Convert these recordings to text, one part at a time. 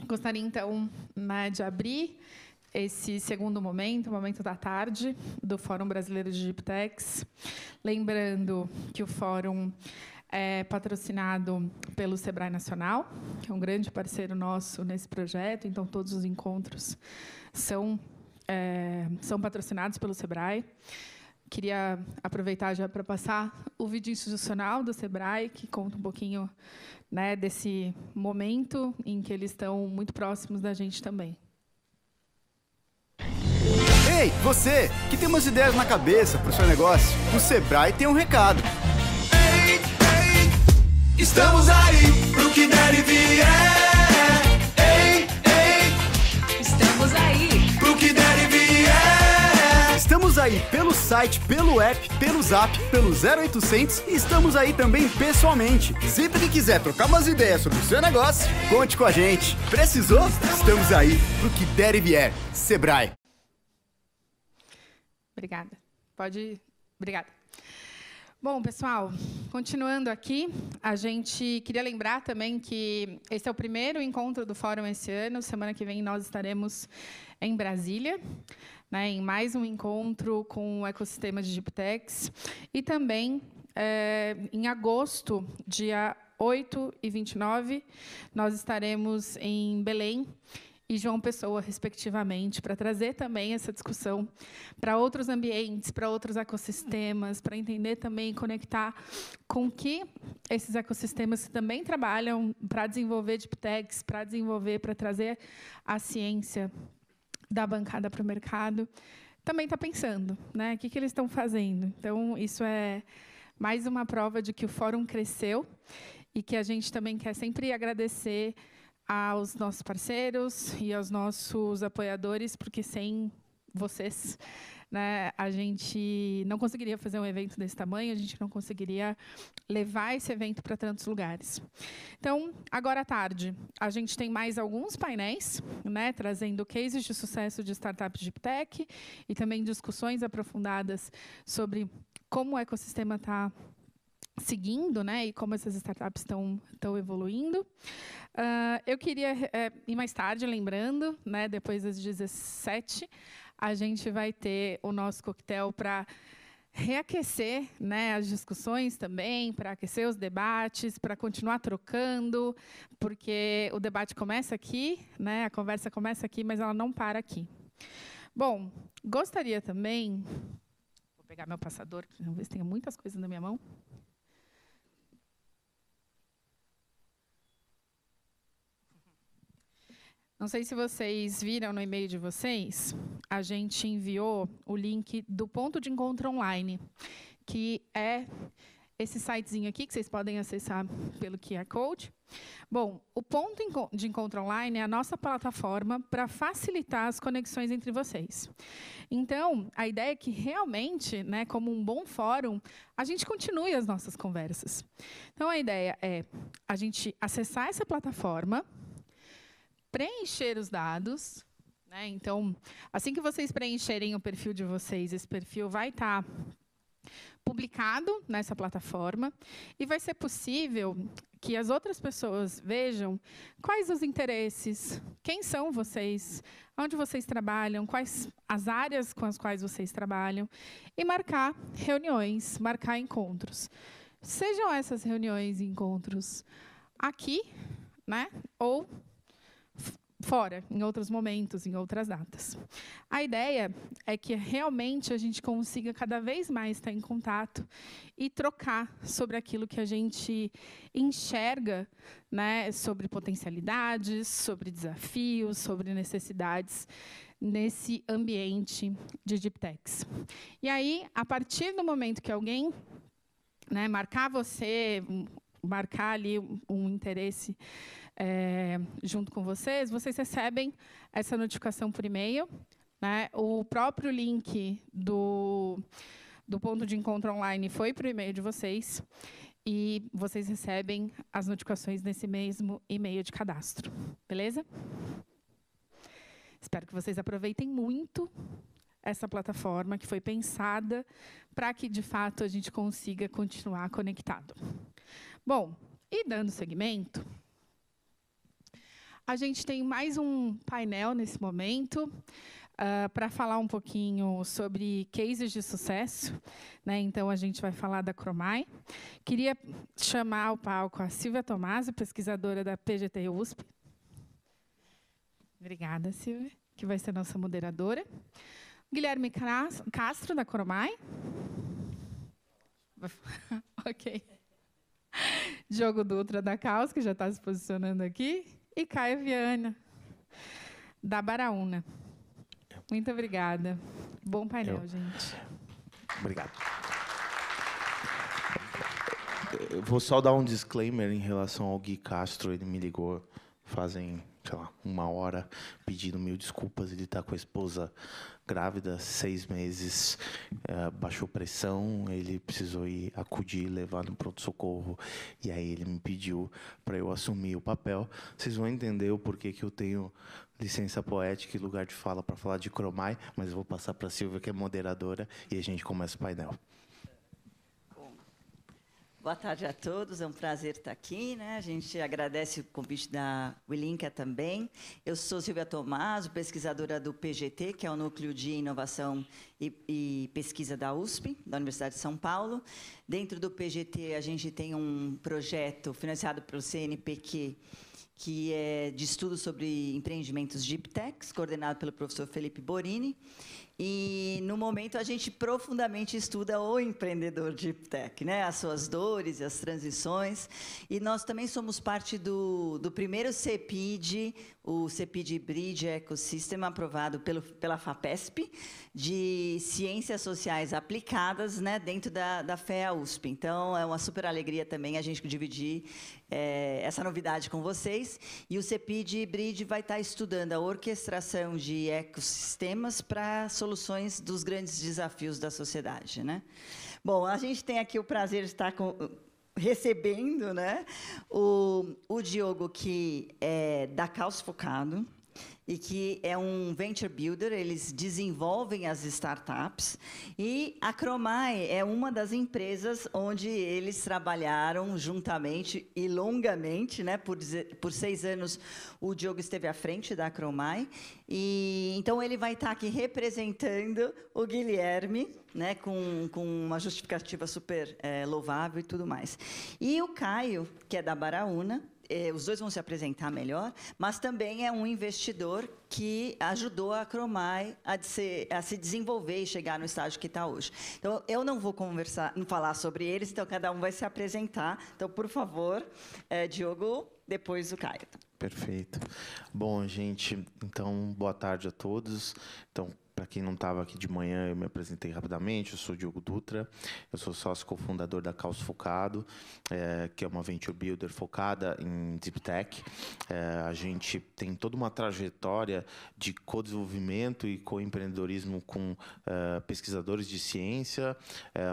Gostaria, então, né, de abrir esse segundo momento, o momento da tarde, do Fórum Brasileiro de Digiptex. Lembrando que o Fórum é patrocinado pelo Sebrae Nacional, que é um grande parceiro nosso nesse projeto, então todos os encontros são patrocinados pelo Sebrae. Queria aproveitar já para passar o vídeo institucional do Sebrae, que conta um pouquinho, né, desse momento em que eles estão muito próximos da gente também. Ei, você, que tem umas ideias na cabeça para o seu negócio, o Sebrae tem um recado. Ei, ei, estamos aí pro que der e vier. Ei, ei, estamos aí pro que der e vier. Estamos aí pelo site, pelo app, pelo zap, pelo 0800 e estamos aí também pessoalmente. Sempre que quiser trocar umas ideias sobre o seu negócio, conte com a gente. Precisou? Estamos aí pro que der e vier. Sebrae. Obrigada. Pode ir. Obrigada. Bom, pessoal, continuando aqui, a gente queria lembrar também que esse é o primeiro encontro do Fórum esse ano. Semana que vem nós estaremos em Brasília, né, em mais um encontro com o ecossistema de Digiptex. E também, em agosto, dia 8 e 29, nós estaremos em Belém e João Pessoa, respectivamente, para trazer também essa discussão para outros ambientes, para outros ecossistemas, para entender também e conectar com que esses ecossistemas também trabalham para desenvolver Digiptex, para desenvolver, para trazer a ciência da bancada para o mercado, também está pensando, né? O que eles estão fazendo. Então, isso é mais uma prova de que o Fórum cresceu e que a gente também quer sempre agradecer aos nossos parceiros e aos nossos apoiadores, porque sem vocês, né, a gente não conseguiria fazer um evento desse tamanho, a gente não conseguiria levar esse evento para tantos lugares. Então, agora à tarde, a gente tem mais alguns painéis, né, trazendo cases de sucesso de startups de Digiptech e também discussões aprofundadas sobre como o ecossistema está seguindo, né, e como essas startups estão evoluindo. Eu queria ir mais tarde, lembrando, né, depois das 17, a gente vai ter o nosso coquetel para reaquecer, né, as discussões também, para aquecer os debates, para continuar trocando, porque o debate começa aqui, né, a conversa começa aqui, mas ela não para aqui. Bom, gostaria também... Vou pegar meu passador, vamos ver se tem muitas coisas na minha mão. Não sei se vocês viram no e-mail de vocês, a gente enviou o link do ponto de encontro online, que é esse sitezinho aqui, que vocês podem acessar pelo QR Code. Bom, o ponto de encontro online é a nossa plataforma para facilitar as conexões entre vocês. Então, a ideia é que realmente, né, como um bom fórum, a gente continue as nossas conversas. Então, a ideia é a gente acessar essa plataforma, preencher os dados, né? Então, assim que vocês preencherem o perfil de vocês, esse perfil vai estar publicado nessa plataforma e vai ser possível que as outras pessoas vejam quais os interesses, quem são vocês, onde vocês trabalham, quais as áreas com as quais vocês trabalham e marcar reuniões, marcar encontros. Sejam essas reuniões e encontros aqui, né, ou fora, em outros momentos, em outras datas. A ideia é que realmente a gente consiga cada vez mais estar em contato e trocar sobre aquilo que a gente enxerga, né, sobre potencialidades, sobre desafios, sobre necessidades nesse ambiente de Digiptex. E aí, a partir do momento que alguém, né, marcar ali um interesse junto com vocês, vocês recebem essa notificação por e-mail, né? O próprio link do ponto de encontro online foi para o e-mail de vocês e vocês recebem as notificações nesse mesmo e-mail de cadastro. Beleza? Espero que vocês aproveitem muito essa plataforma que foi pensada para que, de fato, a gente consiga continuar conectado. Bom, e dando seguimento, A gente tem mais um painel nesse momento para falar um pouquinho sobre cases de sucesso, né? Então, a gente vai falar da Cromai. Queria chamar ao palco a Silvia Tomasi, pesquisadora da PGT USP. Obrigada, Silvia, que vai ser nossa moderadora. Guilherme Castro, da Cromai. Ok. Diogo Dutra, da Caos, que já está se posicionando aqui. E Caio Viana, da Baraúna. Muito obrigada. Bom painel, gente. Obrigado. Eu vou só dar um disclaimer em relação ao Gui Castro. Ele me ligou fazem, sei lá, 1 hora, pedindo 1000 desculpas. Ele está com a esposa grávida, 6 meses, baixou pressão, ele precisou ir acudir, levar no pronto-socorro, e aí ele me pediu para eu assumir o papel. Vocês vão entender o porquê que eu tenho licença poética e lugar de fala para falar de Cromai, mas eu vou passar para a Silvia, que é moderadora, e a gente começa o painel. Boa tarde a todos, é um prazer estar aqui, né? A gente agradece o convite da Wilinka também. Eu sou Silvia Tomasi, pesquisadora do PGT, que é o Núcleo de Inovação e Pesquisa da USP, da Universidade de São Paulo. Dentro do PGT, a gente tem um projeto financiado pelo CNPq, que é de estudo sobre empreendimentos Deep Techs, coordenado pelo professor Felipe Borini. E, no momento, a gente profundamente estuda o empreendedor Deep Tech, né? As suas dores e as transições. E nós também somos parte do primeiro CEPID, o CEPID Bridge Ecosystem, aprovado pela FAPESP, de Ciências Sociais Aplicadas, né, dentro da FEA USP. Então, é uma super alegria também a gente dividir essa novidade com vocês. E o CEPID Bridge vai estar estudando a orquestração de ecossistemas para soluções dos grandes desafios da sociedade, né? Bom, a gente tem aqui o prazer de estar recebendo, né, o Diogo, que é da Caos Focado e que é um venture builder. Eles desenvolvem as startups, e a Cromai é uma das empresas onde eles trabalharam juntamente e longamente, né? Por 6 anos o Diogo esteve à frente da Cromai, e então ele vai estar aqui representando o Guilherme, né? Com uma justificativa super louvável e tudo mais. E o Caio, que é da Baraúna. Os dois vão se apresentar melhor, mas também é um investidor que ajudou a Cromai a se desenvolver e chegar no estágio que está hoje. Então, eu não vou falar sobre eles, então cada um vai se apresentar. Então, por favor, Diogo, depois o Caio. Perfeito. Bom, gente, então, boa tarde a todos. Então, para quem não estava aqui de manhã, eu me apresentei rapidamente. Eu sou Diogo Dutra, eu sou sócio cofundador da Caos Focado, que é uma venture builder focada em Deep Tech. A gente tem toda uma trajetória de co-desenvolvimento e co-empreendedorismo com pesquisadores de ciência.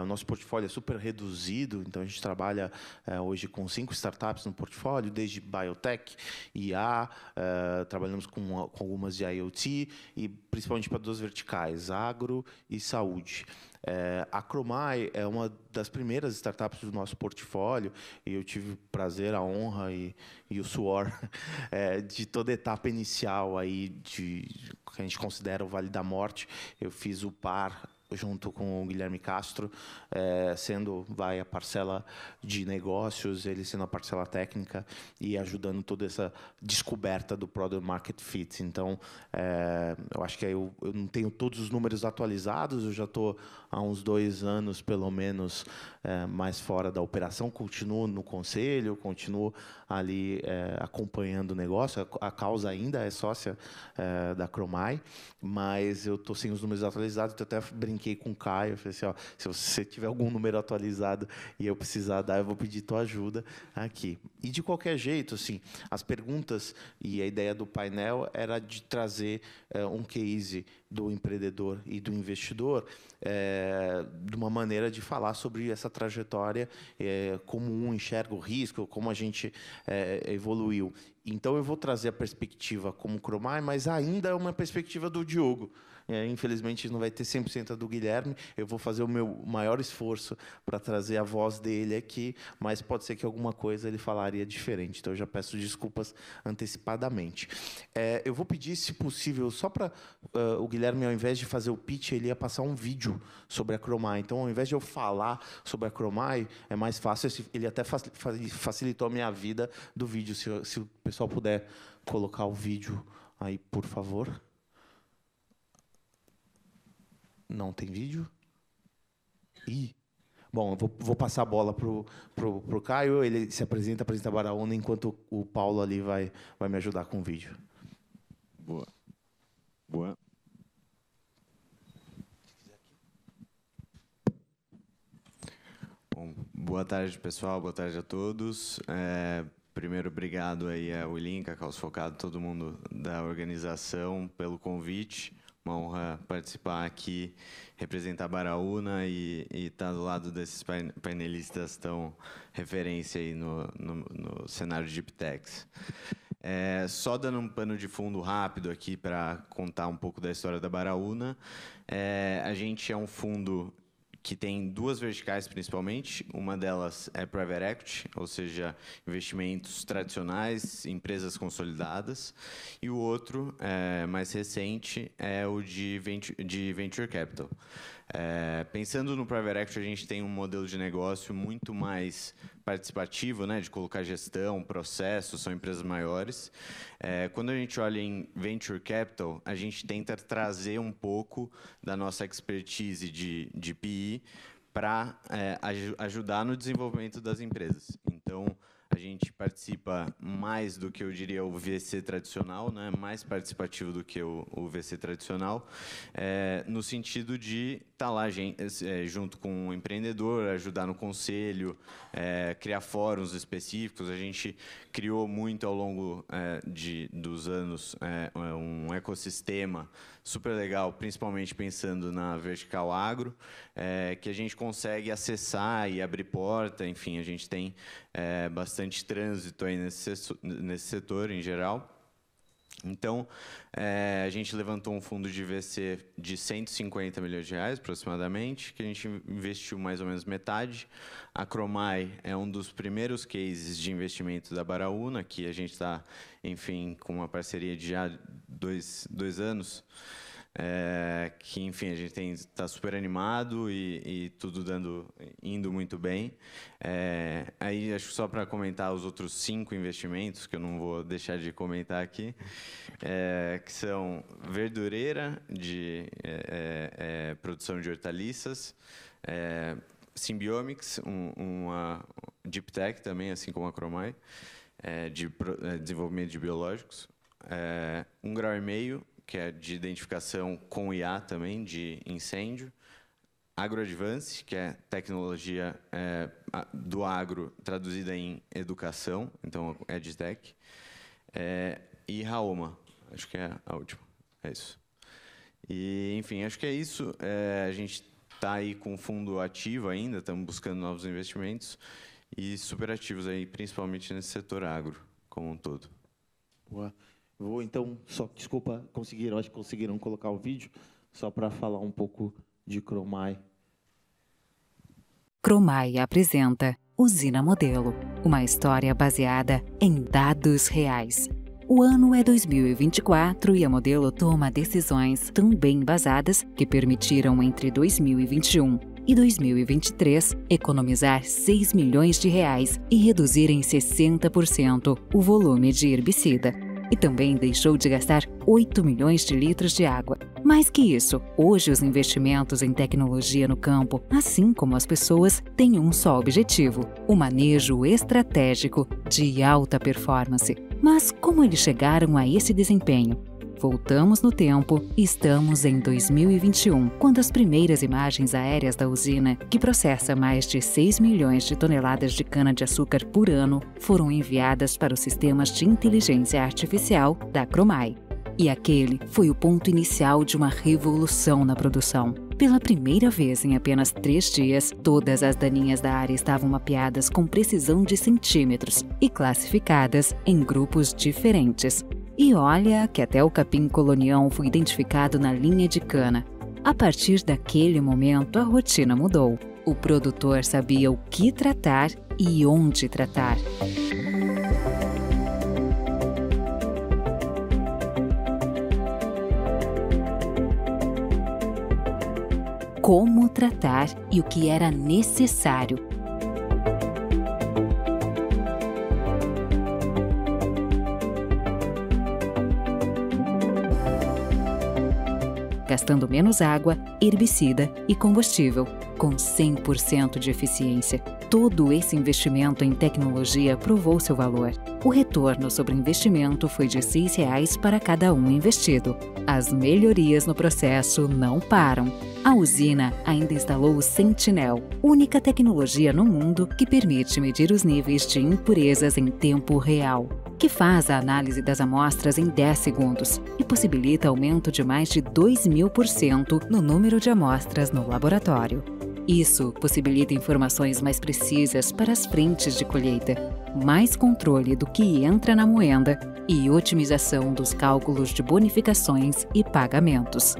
O nosso portfólio é super reduzido, então a gente trabalha hoje com 5 startups no portfólio, desde biotech, IA, trabalhamos com algumas de IoT, e principalmente para 2 verticais, agro e saúde. A Cromai é uma das primeiras startups do nosso portfólio, e eu tive o prazer, a honra e o suor de toda a etapa inicial aí que a gente considera o Vale da Morte. Eu fiz o par junto com o Guilherme Castro, sendo a parcela de negócios, ele sendo a parcela técnica e ajudando toda essa descoberta do Product Market Fit. Então, eu acho que eu não tenho todos os números atualizados, eu já estou há uns 2 anos, pelo menos, mais fora da operação, continuo no conselho, continuo ali acompanhando o negócio. A causa ainda é sócia da Cromai, mas eu estou sem os números atualizados, então até brinquei com o Caio, falei assim, se você tiver algum número atualizado e eu precisar dar, eu vou pedir tua ajuda aqui. E, de qualquer jeito, assim, as perguntas e a ideia do painel era de trazer um case do empreendedor e do investidor, de uma maneira de falar sobre essa trajetória, como um enxerga o risco, como a gente evoluiu. Então, eu vou trazer a perspectiva como Cromai, mas ainda é uma perspectiva do Diogo. Infelizmente, não vai ter 100% do Guilherme. Eu vou fazer o meu maior esforço para trazer a voz dele aqui, mas pode ser que alguma coisa ele falaria diferente. Então, eu já peço desculpas antecipadamente. Eu vou pedir, se possível, só para o Guilherme, ao invés de fazer o pitch, ele ia passar um vídeo sobre a Cromai. Então, ao invés de eu falar sobre a Cromai, é mais fácil. Ele até facilitou a minha vida do vídeo. Se o pessoal puder colocar o vídeo aí, por favor. Não tem vídeo? Bom, eu vou passar a bola pro Caio, ele se apresenta a Baraúna, enquanto o Paulo ali vai me ajudar com o vídeo. Boa. Bom, boa tarde, pessoal, boa tarde a todos. Primeiro, obrigado aí ao Willink, a Caos Focado, todo mundo da organização pelo convite. Uma honra participar aqui, representar a Baraúna e estar do lado desses painelistas tão referência aí no cenário de Deep Techs. Só dando um pano de fundo rápido aqui para contar um pouco da história da Baraúna. A gente é um fundo que tem duas verticais, principalmente. Uma delas é Private Equity, ou seja, investimentos tradicionais, empresas consolidadas. E o outro, mais recente, é o de Venture Capital. Pensando no Private Equity, a gente tem um modelo de negócio muito mais participativo, né, de colocar gestão, processos, são empresas maiores. Quando a gente olha em Venture Capital, a gente tenta trazer um pouco da nossa expertise de PI para ajudar no desenvolvimento das empresas. Então, a gente participa mais do que eu diria o VC tradicional, né? Mais participativo do que o VC tradicional, no sentido de estar lá junto com o empreendedor, ajudar no conselho, criar fóruns específicos. A gente criou muito ao longo dos anos um ecossistema super legal, principalmente pensando na vertical agro, que a gente consegue acessar e abrir porta. Enfim, a gente tem bastante trânsito aí nesse setor em geral. Então, a gente levantou um fundo de VC de R$150 milhões, aproximadamente, que a gente investiu mais ou menos metade. A Cromai é um dos primeiros cases de investimento da Baraúna, que a gente está, enfim, com uma parceria de já dois anos, que, enfim, a gente está super animado e tudo indo muito bem. Aí, acho que só para comentar os outros 5 investimentos, que eu não vou deixar de comentar aqui, que são Verdureira, de produção de hortaliças, Symbiomics, uma Deep Tech também, assim como a Cromai, de desenvolvimento de biológicos, 1,5 grau, que é de identificação com IA também, de incêndio, AgroAdvance, que é tecnologia do agro traduzida em educação, então é EdTech, e Raoma, acho que é a última, é isso. E, enfim, acho que é isso. A gente está aí com o fundo ativo ainda, estamos buscando novos investimentos e super ativos aí, principalmente nesse setor agro como um todo. Boa. Vou, então, desculpa, acho que conseguiram colocar o vídeo, só para falar um pouco de Cromai. Cromai apresenta Usina Modelo, uma história baseada em dados reais. O ano é 2024 e a Modelo toma decisões tão bem embasadas que permitiram, entre 2021 e 2023, economizar R$6 milhões e reduzir em 60% o volume de herbicida. E também deixou de gastar 8 milhões de litros de água. Mais que isso, hoje os investimentos em tecnologia no campo, assim como as pessoas, têm um só objetivo: o manejo estratégico de alta performance. Mas como eles chegaram a esse desempenho? Voltamos no tempo e estamos em 2021, quando as primeiras imagens aéreas da usina, que processa mais de 6 milhões de toneladas de cana-de-açúcar por ano, foram enviadas para os sistemas de inteligência artificial da Cromai. E aquele foi o ponto inicial de uma revolução na produção. Pela primeira vez em apenas 3 dias, todas as daninhas da área estavam mapeadas com precisão de centímetros e classificadas em grupos diferentes. E olha que até o capim colonião foi identificado na linha de cana. A partir daquele momento, a rotina mudou. O produtor sabia o que tratar e onde tratar. Como tratar e o que era necessário. Gastando menos água, herbicida e combustível, com 100% de eficiência. Todo esse investimento em tecnologia provou seu valor. O retorno sobre o investimento foi de R$ 6 para cada um investido. As melhorias no processo não param. A usina ainda instalou o Sentinel, única tecnologia no mundo que permite medir os níveis de impurezas em tempo real, que faz a análise das amostras em 10 segundos e possibilita aumento de mais de 2.000% no número de amostras no laboratório. Isso possibilita informações mais precisas para as frentes de colheita, mais controle do que entra na moenda e otimização dos cálculos de bonificações e pagamentos.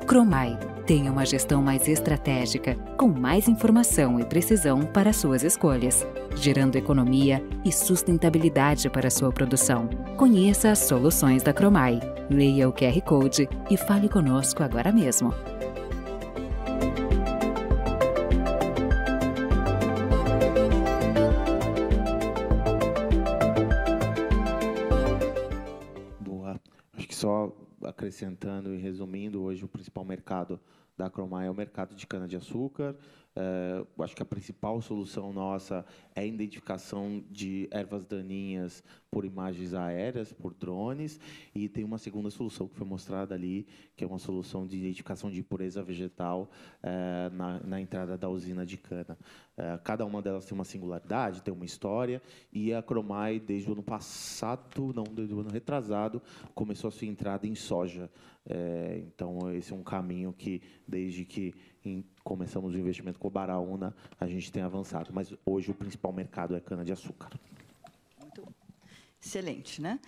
Cromai tem uma gestão mais estratégica, com mais informação e precisão para suas escolhas, gerando economia e sustentabilidade para sua produção. Conheça as soluções da Cromai, leia o QR Code e fale conosco agora mesmo. Só acrescentando e resumindo, hoje o principal mercado da Cromai é o mercado de cana-de-açúcar. Acho que a principal solução nossa é a identificação de ervas daninhas por imagens aéreas, por drones, e tem uma segunda solução que foi mostrada ali, que é uma solução de identificação de impureza vegetal na entrada da usina de cana. Cada uma delas tem uma singularidade, tem uma história, e a Cromai, desde o ano passado, não, desde o ano retrasado, começou a sua entrada em soja. Então, esse é um caminho que, desde que começamos o investimento com o Baraúna, a gente tem avançado. Mas hoje o principal mercado é cana-de-açúcar. Muito bom. Excelente, né?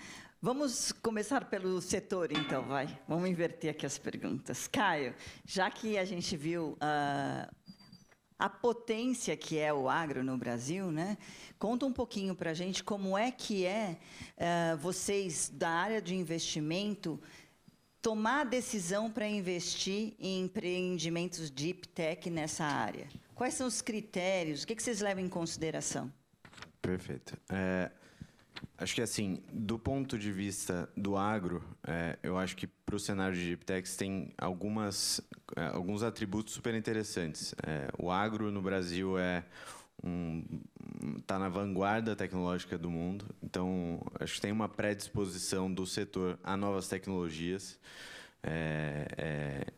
Vamos começar pelo setor, então, vai. Vamos inverter aqui as perguntas. Caio, já que a gente viu a potência que é o agro no Brasil, né? Conta um pouquinho para a gente como é que vocês, da área de investimento, tomar a decisão para investir em empreendimentos deep tech nessa área. Quais são os critérios? O que vocês levam em consideração? Perfeito. Acho que, assim, do ponto de vista do agro, eu acho que para o cenário de deep techs tem alguns atributos super interessantes. O agro no Brasil está na vanguarda tecnológica do mundo, então acho que tem uma predisposição do setor a novas tecnologias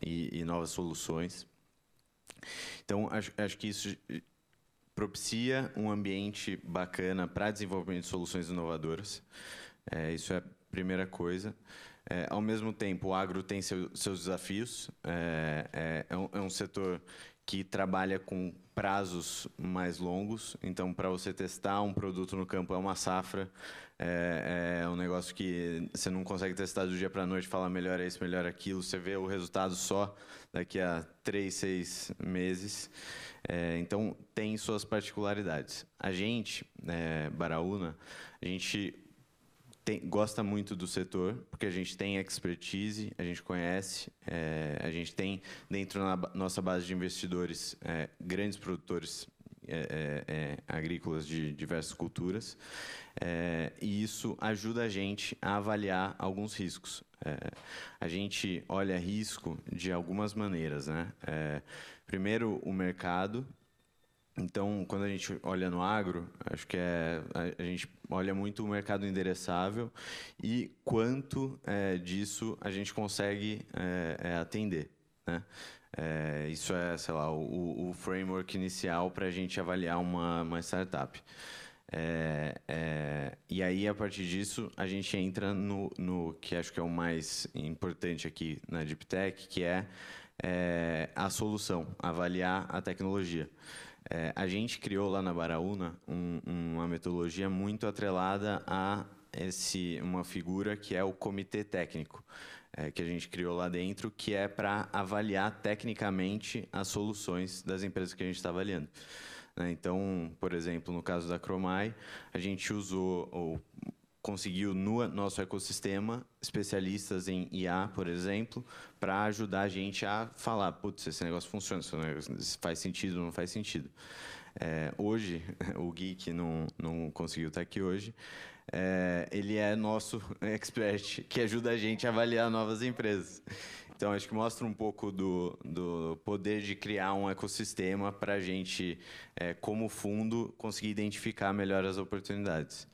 e novas soluções. Então, acho que isso propicia um ambiente bacana para desenvolvimento de soluções inovadoras. Isso é a primeira coisa. Ao mesmo tempo, o agro tem seus desafios. É um setor que trabalha com prazos mais longos. Então, para você testar um produto no campo, é uma safra. É um negócio que você não consegue testar do dia para a noite, falar melhor isso, melhor aquilo. Você vê o resultado só daqui a 3, 6 meses. Então, tem suas particularidades. A gente, Baraúna, a gente gosta muito do setor, porque a gente tem expertise, a gente conhece, a gente tem dentro da nossa base de investidores grandes produtores agrícolas de diversas culturas, e isso ajuda a gente a avaliar alguns riscos. A gente olha risco de algumas maneiras, né? Primeiro, o mercado. Então, quando a gente olha no agro, acho que a gente olha muito o mercado endereçável e quanto disso a gente consegue atender, né? Isso é, sei lá, o framework inicial para a gente avaliar uma startup. E aí, a partir disso, a gente entra no que acho que é o mais importante aqui na Deep Tech, que é a solução, avaliar a tecnologia. A gente criou lá na Baraúna uma metodologia muito atrelada a uma figura que é o comitê técnico, que a gente criou lá dentro, que é para avaliar tecnicamente as soluções das empresas que a gente está avaliando. Então, por exemplo, no caso da Cromai, a gente conseguiu no nosso ecossistema especialistas em IA, por exemplo, para ajudar a gente a falar, putz, esse negócio funciona, esse negócio faz sentido ou não faz sentido. Hoje, o Gui, que não conseguiu estar aqui hoje, ele é nosso expert, que ajuda a gente a avaliar novas empresas. Então, acho que mostra um pouco do poder de criar um ecossistema para a gente, como fundo, conseguir identificar melhor as oportunidades.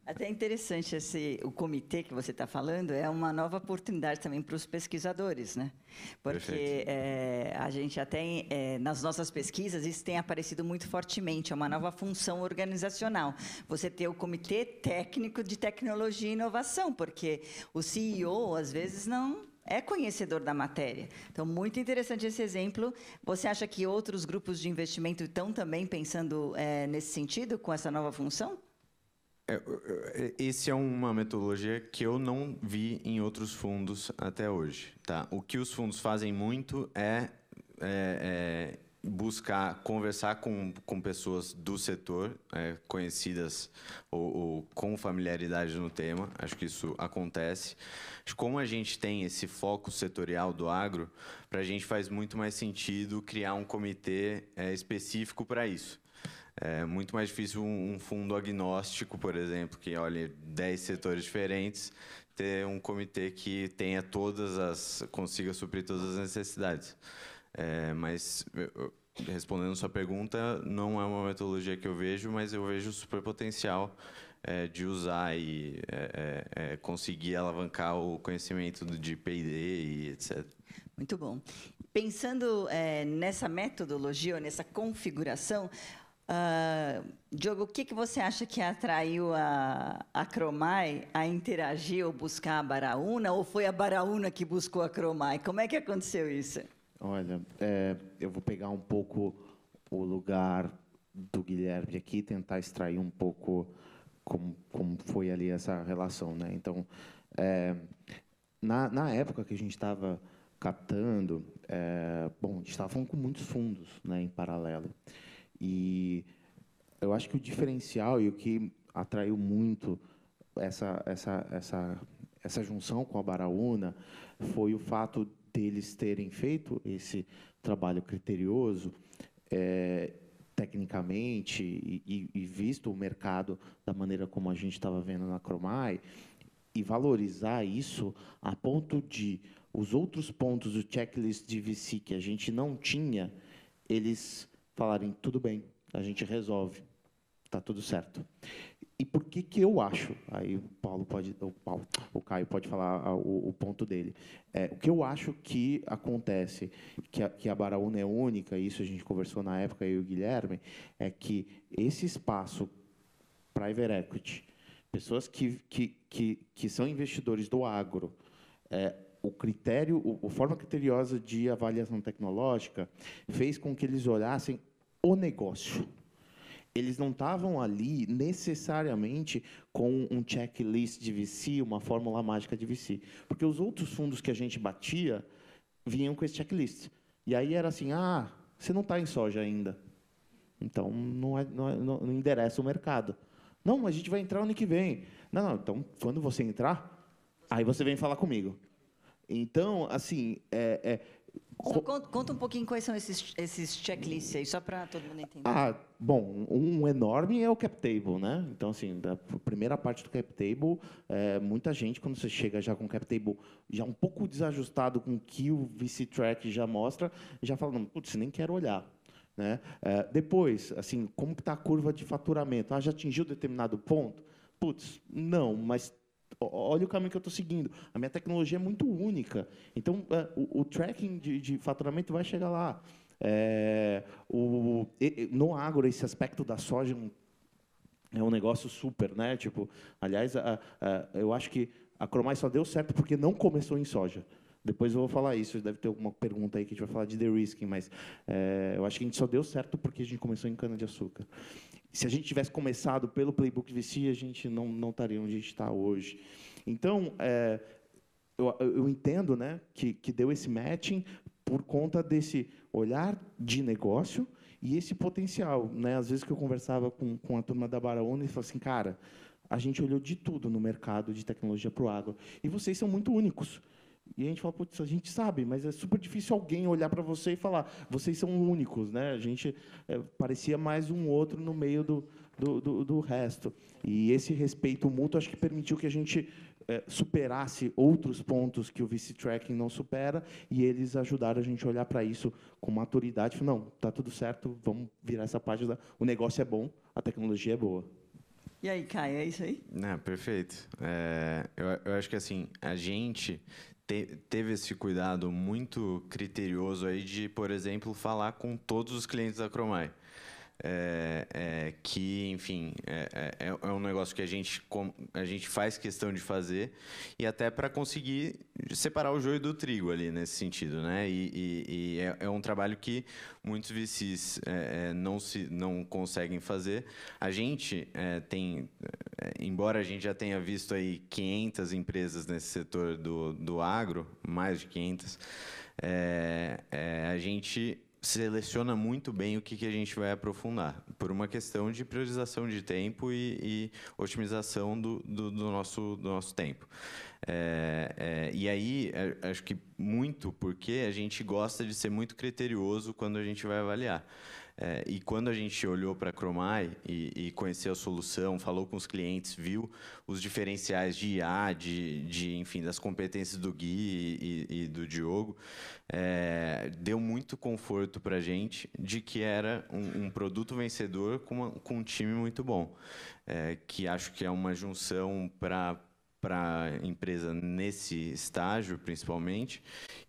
Até interessante o comitê que você está falando, é uma nova oportunidade também para os pesquisadores, né? Porque a gente até, nas nossas pesquisas, isso tem aparecido muito fortemente, é uma nova função organizacional. Você ter o comitê técnico de tecnologia e inovação, porque o CEO, às vezes, não é conhecedor da matéria. Então, muito interessante esse exemplo. Você acha que outros grupos de investimento estão também pensando nesse sentido, com essa nova função? Esse é uma metodologia que eu não vi em outros fundos até hoje. Tá? O que os fundos fazem muito é buscar conversar com pessoas do setor, conhecidas ou com familiaridade no tema. Acho que isso acontece. Como a gente tem esse foco setorial do agro, para a gente faz muito mais sentido criar um comitê específico para isso. É muito mais difícil um fundo agnóstico, por exemplo, que olhe 10 setores diferentes, ter um comitê que tenha consiga suprir todas as necessidades. Mas, respondendo sua pergunta, não é uma metodologia que eu vejo, mas eu vejo super potencial de usar e conseguir alavancar o conhecimento de P&D e etc. Muito bom. Pensando nessa metodologia, ou nessa configuração, Diogo, o que você acha que atraiu a Cromai a interagir ou buscar a Baraúna, ou foi a Baraúna que buscou a Cromai? Como é que aconteceu isso? Olha, eu vou pegar um pouco o lugar do Guilherme aqui, tentar extrair um pouco como foi ali essa relação, né? Então, na época que a gente estava captando, bom, a gente estava falando com muitos fundos, né, em paralelo. E eu acho que o diferencial e o que atraiu muito essa junção com a Baraúna foi o fato deles terem feito esse trabalho criterioso, tecnicamente, e visto o mercado da maneira como a gente estava vendo na Cromai, e valorizar isso a ponto de os outros pontos do checklist de VC que a gente não tinha, eles falarem, tudo bem, a gente resolve, está tudo certo. E por que eu acho? Aí o Caio pode falar o ponto dele. O que eu acho que acontece, que a Baraúna é única, isso a gente conversou na época, eu e o Guilherme, é que esse espaço private equity, pessoas que são investidores do agro, a forma criteriosa de avaliação tecnológica fez com que eles olhassem o negócio. Eles não estavam ali necessariamente com um checklist de VC, uma fórmula mágica de VC. Porque os outros fundos que a gente batia vinham com esse checklist. E aí era assim, você não está em soja ainda. Então, não endereça o mercado. Não, mas a gente vai entrar ano que vem. Não, então, quando você entrar, aí você vem falar comigo. Então, assim... Conta um pouquinho quais são esses checklists aí, só para todo mundo entender. Bom, um enorme é o cap table, né? Então, assim, da primeira parte do cap table, muita gente, quando você chega já com o cap table já um pouco desajustado com o que o VC Track já mostra, já fala, não, putz, nem quero olhar. Né? Depois, assim, como está a curva de faturamento? Já atingiu determinado ponto? Putz, não, mas... olha o caminho que eu estou seguindo. A minha tecnologia é muito única. Então, o tracking de faturamento vai chegar lá. No agro, esse aspecto da soja é um negócio super, né? Tipo, aliás, eu acho que a Cromai só deu certo porque não começou em soja. Depois eu vou falar isso, deve ter alguma pergunta aí que a gente vai falar de de-risking, mas eu acho que a gente só deu certo porque a gente começou em cana-de-açúcar. Se a gente tivesse começado pelo Playbook VC, a gente não estaria onde a gente está hoje. Então, eu entendo, né, que deu esse matching por conta desse olhar de negócio e esse potencial, né? Às vezes que eu conversava com a turma da Baraúna, eles falavam assim, cara, a gente olhou de tudo no mercado de tecnologia para o agro, e vocês são muito únicos. E a gente fala, putz, a gente sabe, mas é super difícil alguém olhar para você e falar, vocês são únicos, né? A gente parecia mais um outro no meio do resto. E esse respeito mútuo acho que permitiu que a gente superasse outros pontos que o VC Tracking não supera, e eles ajudaram a gente a olhar para isso com maturidade. Falei, não, está tudo certo, vamos virar essa página. O negócio é bom, a tecnologia é boa. E aí, Caio, é isso aí? Perfeito. Eu acho que assim, a gente teve esse cuidado muito criterioso aí de, por exemplo, falar com todos os clientes da Cromai. Que, enfim, é um negócio que a gente faz questão de fazer, e até para conseguir separar o joio do trigo ali nesse sentido, né? E é um trabalho que muitos VCs não conseguem fazer. A gente embora a gente já tenha visto aí 500 empresas nesse setor do agro, mais de 500, a gente seleciona muito bem o que a gente vai aprofundar, por uma questão de priorização de tempo e otimização do nosso tempo. E aí, acho que muito porque a gente gosta de ser muito criterioso quando a gente vai avaliar. E quando a gente olhou para a Cromai e conheceu a solução, falou com os clientes, viu os diferenciais de IA, enfim, das competências do Gui e do Diogo, deu muito conforto para a gente de que era um produto vencedor com um time muito bom, que acho que é uma junção para a empresa nesse estágio, principalmente,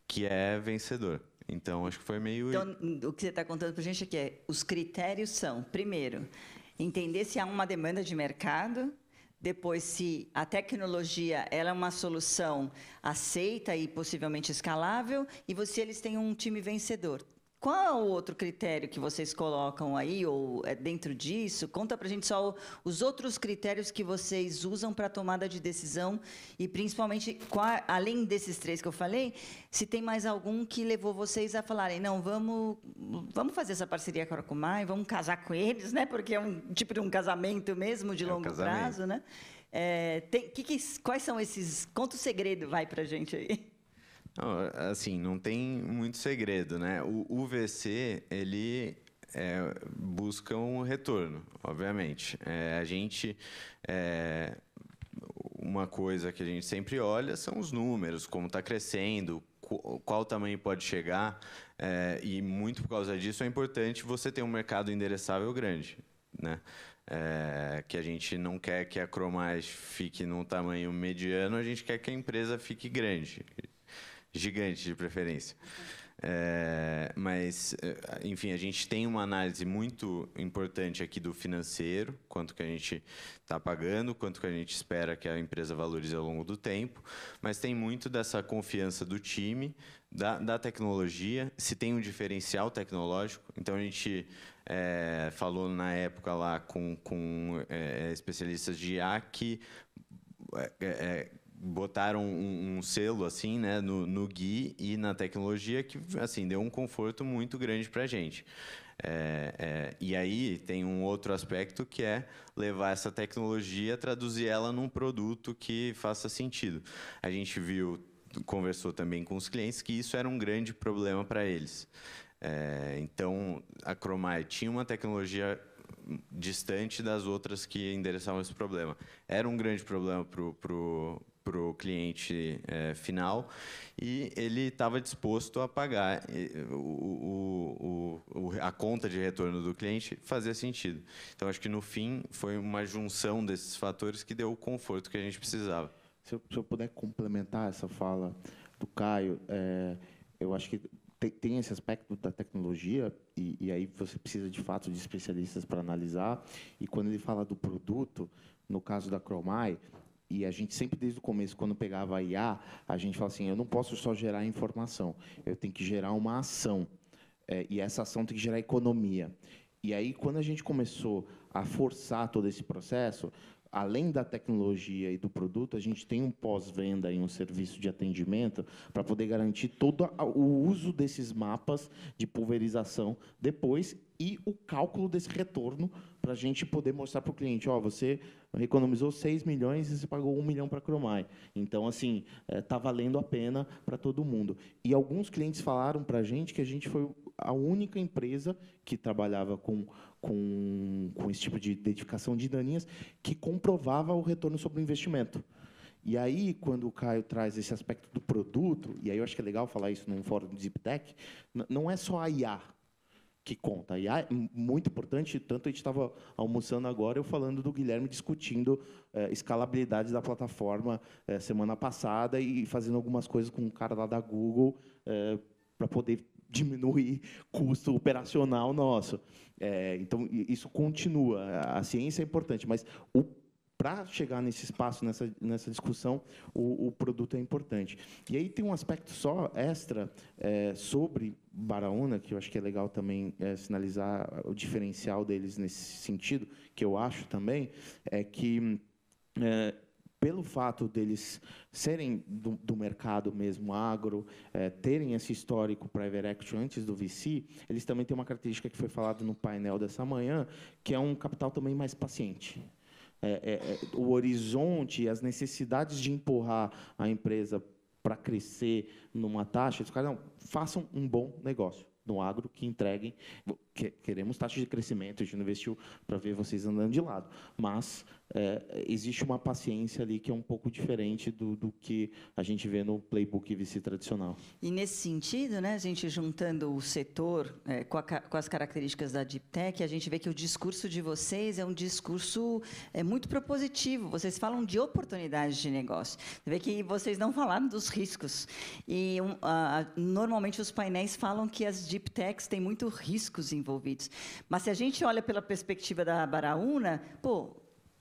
que é vencedor. Então, acho que foi meio... Então, o que você está contando para a gente aqui os critérios são, primeiro, entender se há uma demanda de mercado, depois, se a tecnologia ela é uma solução aceita e possivelmente escalável, e se eles têm um time vencedor. Qual é o outro critério que vocês colocam aí, ou dentro disso? Conta para a gente só os outros critérios que vocês usam para a tomada de decisão e, principalmente, além desses 3 que eu falei, se tem mais algum que levou vocês a falarem, não, vamos fazer essa parceria com a Cromai, vamos casar com eles, né? Porque é um tipo de um casamento mesmo, de longo prazo, né? Quais são esses... Conta o segredo, vai, para a gente aí. Não, assim, não tem muito segredo, né? O VC, ele busca um retorno, obviamente. A gente... uma coisa que a gente sempre olha são os números, como está crescendo, qual tamanho pode chegar, e muito por causa disso é importante você ter um mercado endereçável grande, né? Que a gente não quer que a Cromai fique num tamanho mediano, a gente quer que a empresa fique grande. Gigante, de preferência. Mas, enfim, a gente tem uma análise muito importante aqui do financeiro, quanto que a gente está pagando, quanto que a gente espera que a empresa valorize ao longo do tempo, mas tem muito dessa confiança do time, da tecnologia, se tem um diferencial tecnológico. Então, a gente falou na época lá com especialistas de IA que botaram um selo assim, né, no Gui e na tecnologia que assim deu um conforto muito grande para a gente. E aí tem um outro aspecto que é levar essa tecnologia, traduzir ela num produto que faça sentido. A gente conversou também com os clientes que isso era um grande problema para eles. Então a Cromai tinha uma tecnologia distante das outras que endereçavam esse problema. Era um grande problema para o cliente final, e ele estava disposto a pagar a conta de retorno do cliente, fazia sentido. Então, acho que, no fim, foi uma junção desses fatores que deu o conforto que a gente precisava. Se eu puder complementar essa fala do Caio, eu acho que tem esse aspecto da tecnologia, e aí você precisa, de fato, de especialistas para analisar. E quando ele fala do produto, no caso da Cromai, e a gente sempre, desde o começo, quando pegava a IA, a gente fala assim, eu não posso só gerar informação, eu tenho que gerar uma ação. E essa ação tem que gerar economia. E aí, quando a gente começou a forçar todo esse processo, além da tecnologia e do produto, a gente tem um pós-venda e um serviço de atendimento para poder garantir todo o uso desses mapas de pulverização depois e o cálculo desse retorno para a gente poder mostrar para o cliente, você economizou 6 milhões e você pagou 1 milhão para a Cromai. Então, assim, está valendo a pena para todo mundo. E alguns clientes falaram para a gente que a gente foi a única empresa que trabalhava com esse tipo de identificação de daninhas que comprovava o retorno sobre o investimento. E aí, quando o Caio traz esse aspecto do produto, e aí eu acho que é legal falar isso num fórum de ZipTech, não é só a IA que conta. A IA é muito importante, tanto a gente estava almoçando agora, eu falando do Guilherme discutindo escalabilidade da plataforma semana passada e fazendo algumas coisas com um cara lá da Google para poder diminuir custo operacional nosso. Então, isso continua. A ciência é importante, mas para chegar nesse espaço, nessa discussão, o produto é importante. E aí tem um aspecto só extra sobre Baraúna, que eu acho que é legal também sinalizar o diferencial deles nesse sentido, que eu acho também, é que pelo fato deles serem do mercado mesmo agro, terem esse histórico private equity antes do VC, eles também têm uma característica que foi falada no painel dessa manhã, que é um capital também mais paciente. O horizonte, as necessidades de empurrar a empresa para crescer numa taxa, os caras, não, façam um bom negócio no agro, que entreguem. Queremos taxa de crescimento, a gente não investiu para ver vocês andando de lado, mas existe uma paciência ali que é um pouco diferente do que a gente vê no playbook VC tradicional. E nesse sentido, né, a gente juntando o setor com as características da Deep Tech, a gente vê que o discurso de vocês é um discurso muito propositivo. Vocês falam de oportunidades de negócio. Você vê que vocês não falaram dos riscos. E normalmente os painéis falam que as Deep Techs têm muito riscos envolvidos. Mas se a gente olha pela perspectiva da Baraúna,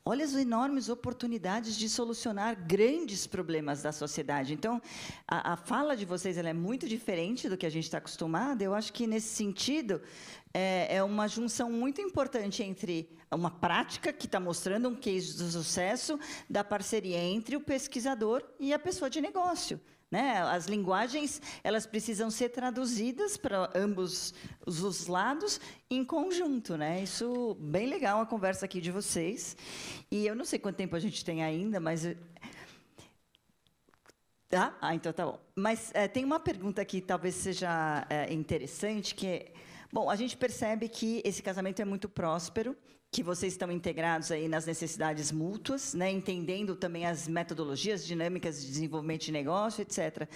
olha as enormes oportunidades de solucionar grandes problemas da sociedade. Então, a fala de vocês ela é muito diferente do que a gente está acostumado. Eu acho que, nesse sentido, é uma junção muito importante entre uma prática que está mostrando um case de sucesso da parceria entre o pesquisador e a pessoa de negócio. Né? As linguagens elas precisam ser traduzidas para ambos os lados em conjunto. Né? Isso, bem legal a conversa aqui de vocês. E eu não sei quanto tempo a gente tem ainda, mas... então tá bom. Mas tem uma pergunta que talvez seja interessante, que é... Bom, a gente percebe que esse casamento é muito próspero, que vocês estão integrados aí nas necessidades mútuas, né, entendendo também as metodologias dinâmicas de desenvolvimento de negócio, etc.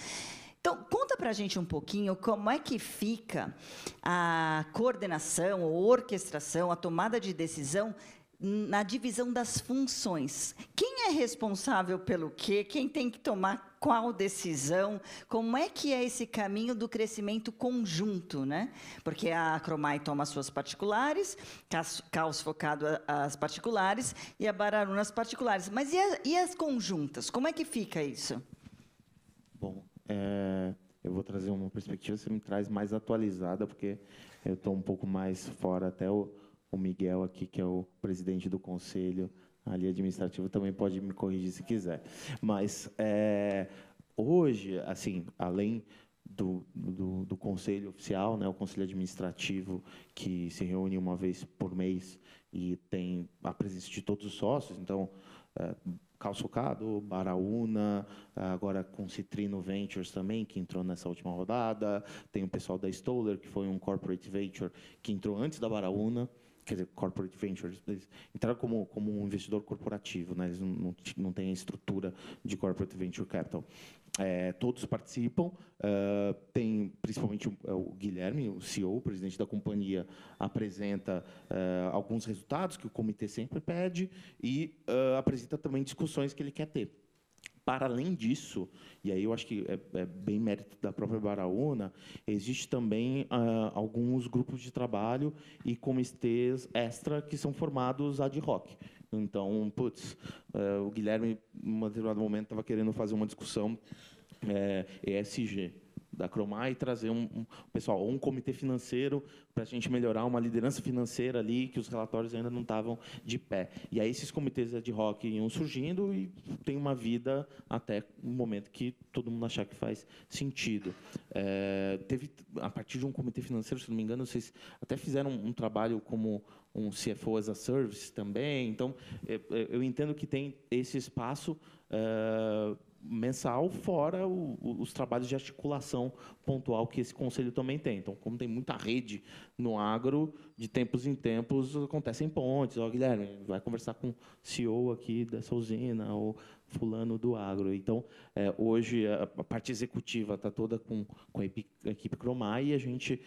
Então, conta para a gente um pouquinho como é que fica a coordenação, a orquestração, a tomada de decisão na divisão das funções. Quem é responsável pelo quê? Quem tem que tomar qual decisão? Como é que é esse caminho do crescimento conjunto, né? Porque a Cromai toma as suas particulares, Caos focado as particulares e a Baraúna as particulares. Mas e as conjuntas? Como é que fica isso? Bom, eu vou trazer uma perspectiva, você me traz mais atualizada, porque eu estou um pouco mais fora, até o Miguel aqui, que é o presidente do conselho ali administrativo, também pode me corrigir se quiser. Mas, hoje, assim, além do conselho oficial, né, o conselho administrativo, que se reúne uma vez por mês e tem a presença de todos os sócios, então, Caos Focado, Baraúna, agora com Citrino Ventures também, que entrou nessa última rodada, tem o pessoal da Stoller, que foi um corporate venture, que entrou antes da Baraúna, quer dizer, corporate ventures, eles entraram como um investidor corporativo, né? Eles não têm a estrutura de corporate venture capital. Todos participam, tem principalmente o Guilherme, o CEO, o presidente da companhia, apresenta alguns resultados que o comitê sempre pede e apresenta também discussões que ele quer ter. para além disso, e aí eu acho que é bem mérito da própria Baraúna, existe também alguns grupos de trabalho e comitês extra que são formados ad hoc. Então, o Guilherme, em um determinado momento, estava querendo fazer uma discussão ESG da Cromar e trazer pessoal, um comitê financeiro para a gente melhorar uma liderança financeira ali, que os relatórios ainda não estavam de pé. E aí esses comitês ad hoc iam surgindo e tem uma vida até o momento que todo mundo achar que faz sentido. Teve, a partir de um comitê financeiro, se não me engano, vocês até fizeram um trabalho como um CFO as a Service também. Então, eu entendo que tem esse espaço mensal, fora os trabalhos de articulação pontual que esse conselho também tem. Então, como tem muita rede no agro, de tempos em tempos acontecem pontes. Guilherme, vai conversar com o CEO aqui dessa usina, ou fulano do agro. Então, hoje, a parte executiva está toda com a equipe Cromar e a gente,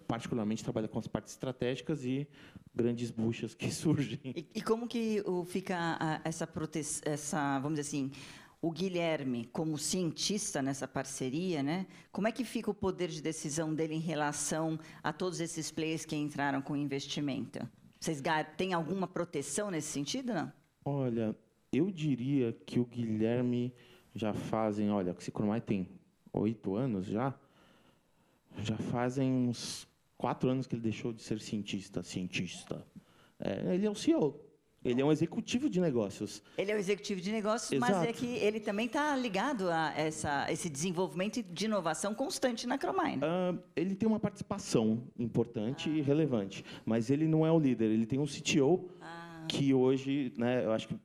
particularmente, trabalha com as partes estratégicas e grandes buchas que surgem. E como que fica essa proteção, vamos dizer assim, o Guilherme, como cientista nessa parceria, né? Como é que fica o poder de decisão dele em relação a todos esses players que entraram com investimento? Vocês têm alguma proteção nesse sentido, não? Olha, eu diria que o Guilherme já fazem, olha, o Cromar tem 8 anos já fazem uns 4 anos que ele deixou de ser cientista. Ele é o CEO. Ele é um executivo de negócios. Ele é um executivo de negócios, Exato. mas é que ele também está ligado a esse desenvolvimento de inovação constante na Cromar. Ele tem uma participação importante e relevante, mas ele não é o líder. Ele tem um CTO que hoje, né, eu acho que,